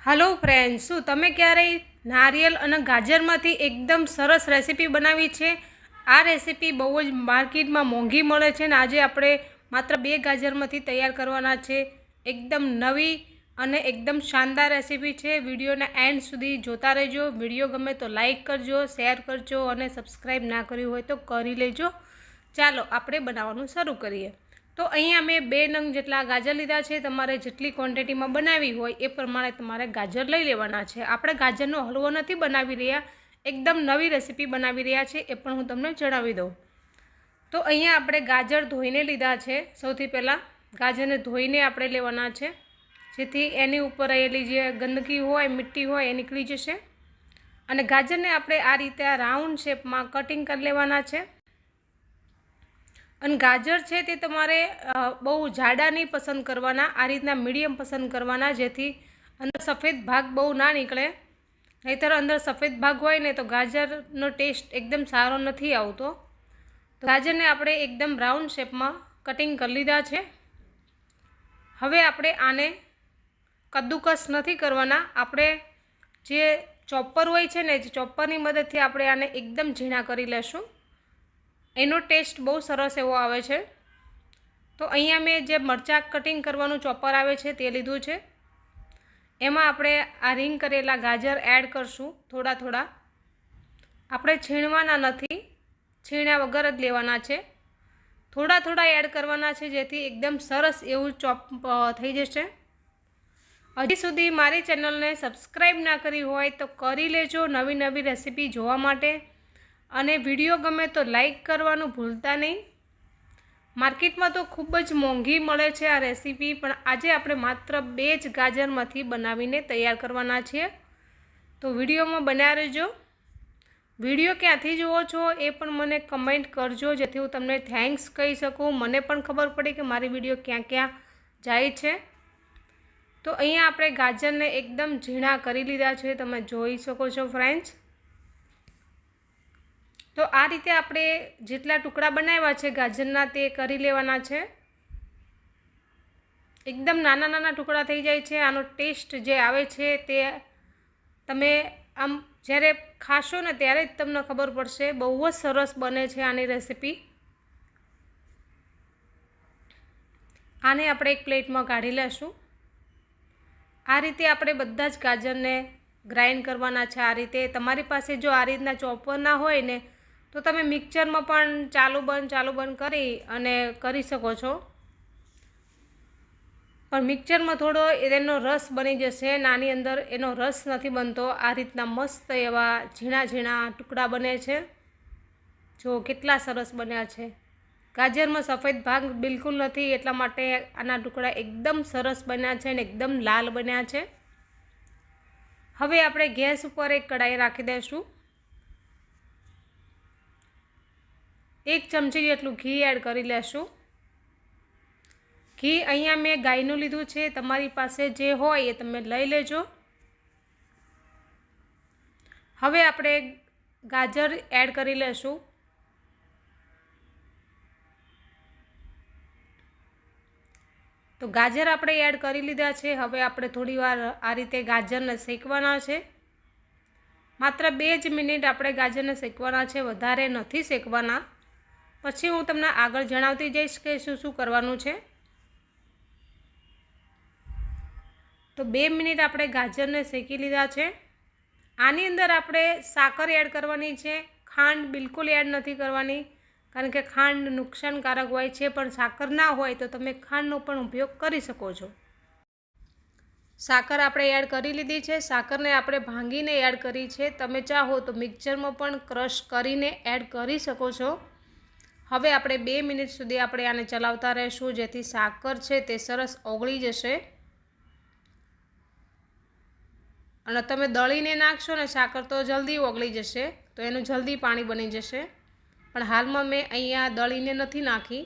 Hello friends, શું તમે ક્યારેય નારિયેલ અને ગાજરમાંથી એકદમ સરસ રેસીપી બનાવી છે? આ રેસીપી બહુ જ માર્કેટમાં મોંઘી મળે છે ને આજે આપણે માત્ર 2 ગાજરમાંથી તૈયાર કરવાના છે। એકદમ નવી અને એકદમ શાનદાર રેસીપી છે। વિડીયોને એન્ડ સુધી જોતા રહેજો। વિડીયો ગમે તો લાઈક કરજો, શેર કરજો અને સબસ્ક્રાઈબ ના કર્યું હોય તો કરી લેજો। ચાલો આપણે બનાવવાનું શરૂ કરીએ। तो अहींया मैं 2 नंग जेटला गाजर लीधा छे। तमारे जेटली क्वॉन्टिटी में बनावी होय ए प्रमाणे तमारे गाजर लई लेवाना छे। आपणे गाजरनो हलवो नथी बनावी रह्या, एकदम नवी रेसिपी बनावी रह्या छे, ए पण हुं तमने जणावी दऊं। तो अहींया आपणे गाजर धोईने लीधा छे। सौथी पहेला गाजरने धोईने आपणे लेवाना छे, जेथी एनी उपर रहेली जे गंदकी होय, मिट्टी होय ए निकળી जशे। अने गाजरने आपणे आ रीते राउंड शेपमां कटिंग करी लेवाना छे। અને ગાજર છે તે તમારે બહુ જાડા નહીં પસંદ કરવાના, આ રીતના મીડિયમ પસંદ કરવાના, જેથી અંદર સફેદ ભાગ બહુ ના નીકળે। નહીંતર અંદર સફેદ ભાગ હોય ને તો ગાજરનો ટેસ્ટ એકદમ સારો નથી આવતો। તો ગાજરને આપણે એકદમ રાઉન્ડ શેપમાં કટિંગ કરી લીધા છે। હવે આપણે આને કદ્દુકસ નથી કરવાના, આપણે જે ચોપર હોય છે ને, ચોપરની મદદથી આપણે આને એકદમ ઝીણા કરી લેશું। एनो टेस्ट बहुत सरस एवो आवे छे। तो अहींया मैं जे मरचा कटिंग करवानुं चॉपर आवे छे ते लीधुं छे। एमां आपणे आ रिंग करेला गाजर एड करशुं थोड़ा थोड़ा। आपणे छीणवाना नथी, छीण्या वगर ज लेवाना छे। थोड़ा थोड़ा एड करवाना छे जेथी एकदम सरस एवुं चॉप थई जशे। हजी सुधी मारी चेनलने सब्सक्राइब ना करी होय तो करी लेजो नवी नवी रेसिपी जोवा माटे। અને વિડીયો ગમે તો લાઈક કરવાનું ભૂલતા નહીં। માર્કેટમાં તો ખૂબ જ મોંઘી મળે છે આ રેસીપી, પણ આજે આપણે માત્ર 2 જ ગાજરમાંથી બનાવીને તૈયાર કરવાના છીએ। તો વિડીયોમાં બન્યા રહેજો। વિડીયો ક્યાંથી જુઓ છો એ પણ મને કમેન્ટ કરજો, જેથી હું તમને થેન્ક્સ કહી શકું, મને પણ ખબર પડે કે મારી વિડીયો ક્યાં ક્યાં જાય છે। તો અહીંયા આપણે ગાજરને એકદમ ઝીણા કરી લીધા છે, તમે જોઈ શકો છો ફ્રેન્ડ્સ। तो आ रीते आपणे जेटला टुकड़ा बनाव्या छे गाजरना ते करी लेवाना छे। एकदम नाना नाना टुकड़ा थई जाय छे। आनो टेस्ट जे आवे छे ते तमे आम ज्यारे खाशो ने त्यारे ज तमने खबर पड़शे। बहु ज सरस बने छे आनी रेसिपी। आने आपणे एक प्लेट में काढी लेशुं। आ रीते आपणे बधा ज गाजरने ग्राइंड करवाना छे। आ रीते तमारी पासे जो आ रीतना चॉपर ना होय ने तो तमे मिक्सर में पण चालू बंद करी अने करी शको छो, पण मिक्सर में थोड़ो एनो रस बनी जशे, नानी अंदर एनो रस नहीं बनतो। आ रीतना मस्त एवा झीणा झीणा टुकड़ा बने छे। जो केटला सरस बन्या छे। गाजर में सफेद भाग बिल्कुल नहीं, एटला माटे आना टुकड़ा एकदम सरस बन्या छे ने एकदम लाल बन्या छे। हवे आपणे गैस पर एक कढ़ाई राखी देशुं। 1 चमची जेटलुं घी एड करी लेशुं। घी अहींया मैं गायनुं लीधुं छे, तमारी पासे जे होय ए तमे लई लेजो। हवे आपणे गाजर एड करी लेशुं। तो गाजर आपणे एड करी लीधा छे। हवे आपणे थोड़ीवार आ रीते गाजरने शेकवाना छे। मात्र 2 ज मिनिट आपणे गाजरने शेकवाना छे, वधारे नथी शेकवाना। पछी हूँ तमने आगळ जणावती जईश के शुं शुं करवानुं छे। तो 2 मिनिट आपणे गाजरने शेकी लीधा छे। आनी अंदर आपणे साकर एड करवानी छे, खांड बिल्कुल एड नहीं करवानी, कारण के खांड नुकसानकारक होय छे। पण साकर ना होय तो तमे खांडनो पण उपयोग करी शको छो। साकर आपणे एड करी लीधी छे। साकरने आपणे भांगीने एड करी छे। तमे चाहो तो मिक्सर में पण क्रश करीने एड करी शको छो। हवे आपणे 2 मिनिट सुधी आपणे आने चलावता रहेशुं, जेथी साकर छे ते सरस ओगળી जशे। अने तमे दळीने नाखशो ने साकर तो जल्दी ओगળી जशे, तो एनुं जल्दी पाणी बनी जशे। पण हालमां मैं अहींया दळीने नथी नाखी।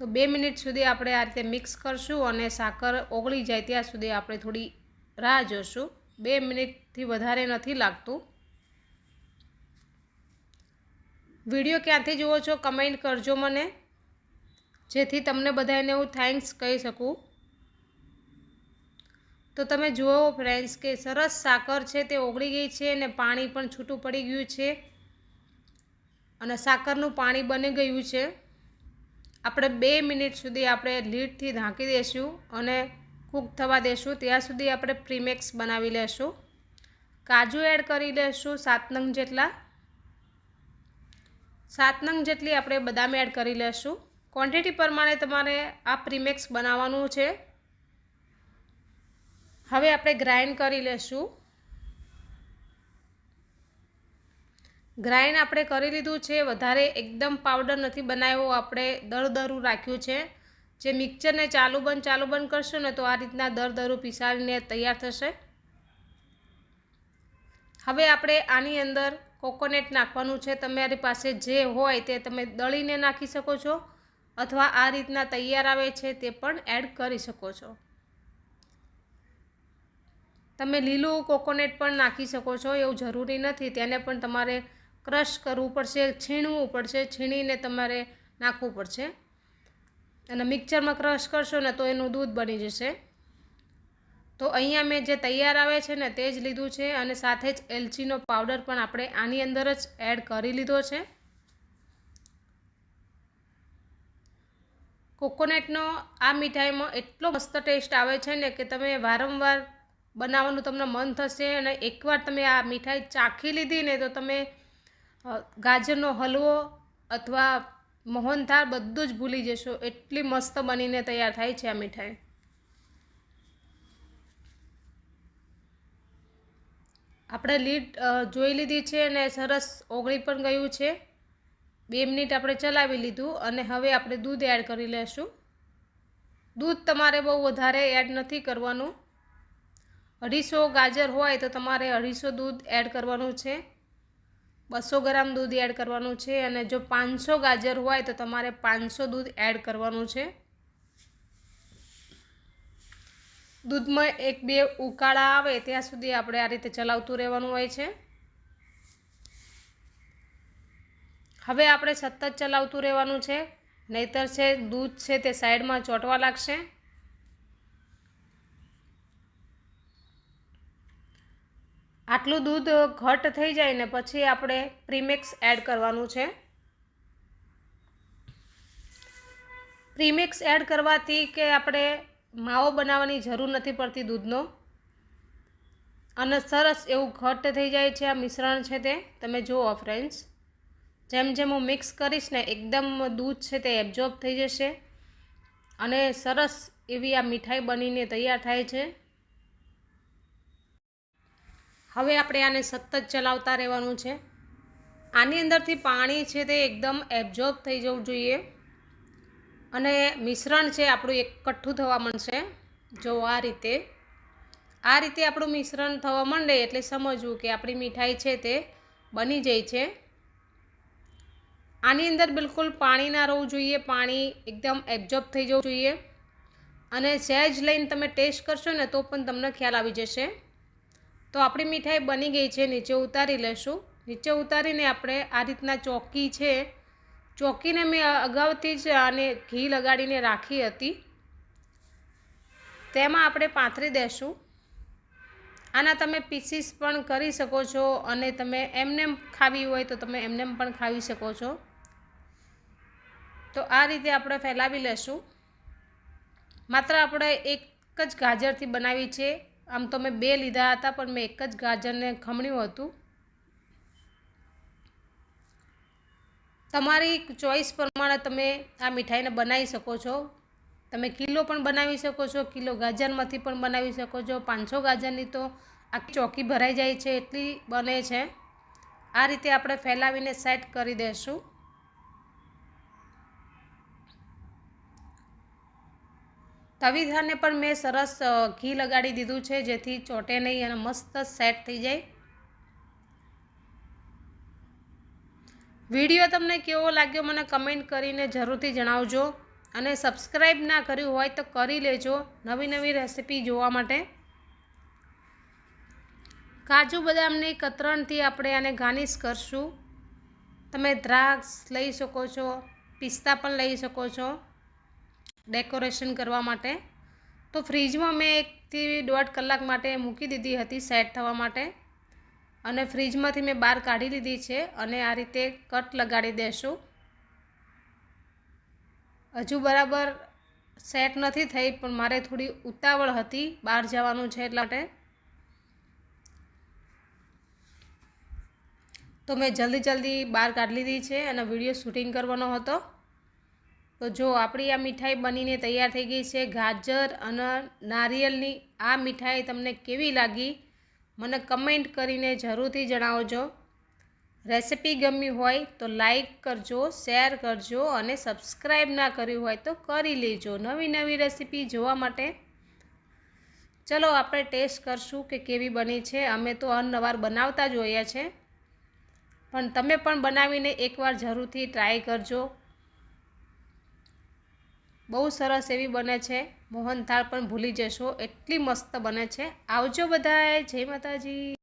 तो 2 मिनिट सुधी आपणे आ रीते मिक्स करशुं अने साकर ओगળી जाय त्यां सुधी आपणे थोड़ी राह जोशुं। 2 मिनिटथी वधारे नथी लागतुं। विडियो क्यांथी जुओ छो कमेंट करजो मने, जेथी तमने बधाने हूँ थैंक्स कही सकूँ। તો તમે જુઓ ફ્રેન્ડ્સ કે સરસ સાકર છે તે ઓગળી ગઈ છે અને પાણી પણ છૂટું પડી ગયું છે અને સાકરનું પાણી બની ગયું છે. આપણે 2 મિનિટ સુધી આપણે લીડથી ઢાંકી દઈશું અને કૂક થવા દેશું. ત્યાં સુધી આપણે પ્રીમિક્સ બનાવી લેશું. કાજુ એડ કરી લેશું 7 નંગ જેટલા. 7 નંગ જેટલી આપણે બદામ એડ કરી લેશું. ક્વોન્ટિટી પ્રમાણે તમારે આ પ્રીમિક્સ બનાવવાનું છે. હવે આપણે ગ્રાઇન્ડ કરી લેશું. ગ્રાઇન્ડ આપણે કરી લીધું છે. વધારે એકદમ પાવડર નથી બનાવ્યો, આપણે દરદરું રાખ્યું છે. જે મિક્સરને ચાલુ બંધ કરશો ને તો આ રીતના દરદરું પીસાઈને તૈયાર થશે. હવે આપણે આની અંદર કોકોનટ નાખવાનું છે. તમારી પાસે જે હોય તે તમે દળીને નાખી શકો છો અથવા આ રીતના તૈયાર આવે છે તે પણ એડ કરી શકો છો. તમે લીલું કોકોનટ પણ નાખી શકો છો, એવું જરૂરી નથી. તેને પણ તમારે ક્રશ કરવું પડશે, છીણવું પડશે. છીણીને તમારે નાખવું પડશે અને મિક્સરમાં ક્રશ કરશો ને તો એનું દૂધ બની જશે. તો અહીંયા મેં જે તૈયાર આવે છે ને તે જ લીધું છે અને સાથે જ એલચીનો પાવડર પણ આપણે આની અંદર જ એડ કરી લીધો છે. કોકોનટનો આ મીઠાઈમાં એટલો મસ્ત ટેસ્ટ આવે છે ને કે તમે વારંવાર બનાવવાનું તમને મન થશે. અને એકવાર તમે આ મીઠાઈ ચાખી લીધી ને તો તમે ગાજરનો હલવો અથવા મોહનથાળ બધું જ ભૂલી જશો. એટલી મસ્ત બનીને તૈયાર થાય છે આ મીઠાઈ. આપણે લીડ જોઈ લીધી છે અને સરસ ઓગળી પણ ગયું છે. 2 મિનિટ આપણે ચલાવી લીધું અને હવે આપણે દૂધ એડ કરી લેશું. દૂધ તમારે બહુ વધારે એડ નથી કરવાનું. 250 ગાજર હોય તો તમારે 250 દૂધ એડ કરવાનું છે. 200 ગ્રામ દૂધ એડ કરવાનું છે અને જો 500 ગાજર હોય તો તમારે 500 દૂધ એડ કરવાનું છે. દૂધમાં 1-2 ઉકાળા આવે ત્યાં સુધી આપણે આ રીતે ચલાવતું રહેવાનું હોય છે. હવે આપણે સતત ચલાવતું રહેવાનું છે, નહીતર છે દૂધ છે તે સાઈડમાં ચોંટવા લાગશે. આટલું દૂધ ઘટ થઈ જાય ને પછી આપણે પ્રીમિક્સ એડ કરવાનું છે. પ્રીમિક્સ એડ કરવાથી કે આપણે માવો બનાવવાની જરૂર નથી પડતી દૂધનો અને સરસ એવું ઘટ થઈ જાય છે આ મિશ્રણ છે તે. તમે જુઓ ફ્રેન્ડ્સ, જેમ જેમ હું મિક્સ કરીશ ને એકદમ દૂધ છે તે એબ્ઝોર્બ થઈ જશે અને સરસ એવી આ મીઠાઈ બનીને તૈયાર થાય છે. હવે આપણે આને સતત ચલાવતા રહેવાનું છે. આની અંદરથી પાણી છે તે એકદમ એબ્ઝોર્બ થઈ જવું જોઈએ અને મિશ્રણ છે આપણું એકઠું થવા માંડશે. જો આ રીતે આપણું મિશ્રણ થવા માંડે એટલે સમજવું કે આપણી મીઠાઈ છે તે બની જાય છે. આની અંદર બિલકુલ પાણી ના રહેવું જોઈએ. પાણી એકદમ એબ્ઝોર્બ થઈ જવું જોઈએ અને સહેજ લઈને તમે ટેસ્ટ કરશો ને તો પણ તમને ખ્યાલ આવી જશે. તો આપણી મીઠાઈ બની ગઈ છે. નીચે ઉતારી લેશું. નીચે ઉતારીને આપણે આ રીતના ચોકી છે, ચોકીને મેં અગાઉથી જ આને ઘી લગાડીને રાખી હતી, તેમાં આપણે પાથરી દેશું. આના તમે પીસીસ પણ કરી શકો છો અને તમે એમને ખાવી હોય તો તમે એમને પણ ખાવી શકો છો. તો આ રીતે આપણે ફેલાવી લેશું. માત્ર આપણે એક જ ગાજરથી બનાવી છે. આમ તો મેં 2 લીધા હતા પણ મેં એક જ ગાજરને ખમણ્યું હતું. તમારી ચોઈસ પ્રમાણે તમે આ મીઠાઈને બનાવી શકો છો. તમે કિલો પણ બનાવી શકો છો, કિલો ગાજરમાંથી પણ બનાવી શકો છો. 500 ગાજરની તો આખી ચોકી ભરાઈ જાય છે એટલી બને છે. આ રીતે આપણે ફેલાવીને સેટ કરી દઈશું. તવીથાને પણ મેં સરસ ઘી લગાડી દીધું છે જેથી ચોટે નહીં અને મસ્ત સેટ થઈ જાય. વિડીયો તમને કેવો લાગ્યો મને કમેન્ટ કરીને જરૂરથી જણાવજો અને સબસ્ક્રાઈબ ના કર્યું હોય તો કરી લેજો નવી નવી રેસીપી જોવા માટે. કાજુ બદામની કતરણથી આપણે આને ગાર્નિશ કરશું. તમે દ્રાક્ષ લઈ શકો છો, પિસ્તા પણ લઈ શકો છો ડેકોરેશન કરવા માટે. તો ફ્રીજમાં મેં 1 થી 1.5 કલાક માટે મૂકી દીધી હતી સેટ થવા માટે, અને ફ્રીજમાંથી મેં બહાર કાઢી લીધી છે અને આ રીતે કટ લગાડી દેશું. હજુ બરાબર સેટ નથી થઈ, પણ મારે થોડી ઉતાવળ હતી, બહાર જવાનું છે એટલા માટે. તો મેં જલ્દી બહાર કાઢી લીધી છે અને વિડીયો શૂટિંગ કરવાનો હતો. તો જો આપણી આ મીઠાઈ બનીને તૈયાર થઈ ગઈ છે. ગાજર અને નારિયેળની આ મીઠાઈ તમને કેવી લાગી મને કમેન્ટ કરીને જરૂરથી જણાવજો. રેસિપી ગમી હોય તો લાઈક કરજો, શેર કરજો અને સબસ્ક્રાઈબ ના કર્યું હોય તો કરી લેજો નવી રેસિપી જોવા માટે. ચલો આપણે ટેસ્ટ કરશું કે કેવી બની છે. અમે તો અવારનવાર બનાવતા જ હોઈએ છે, પણ તમે પણ બનાવીને એકવાર જરૂરથી ટ્રાય કરજો. બહુ સરસ એવી બને છે. મોહનથાળ પણ ભૂલી જશો એટલી મસ્ત બને છે. આવજો બધાએ. જય માતાજી.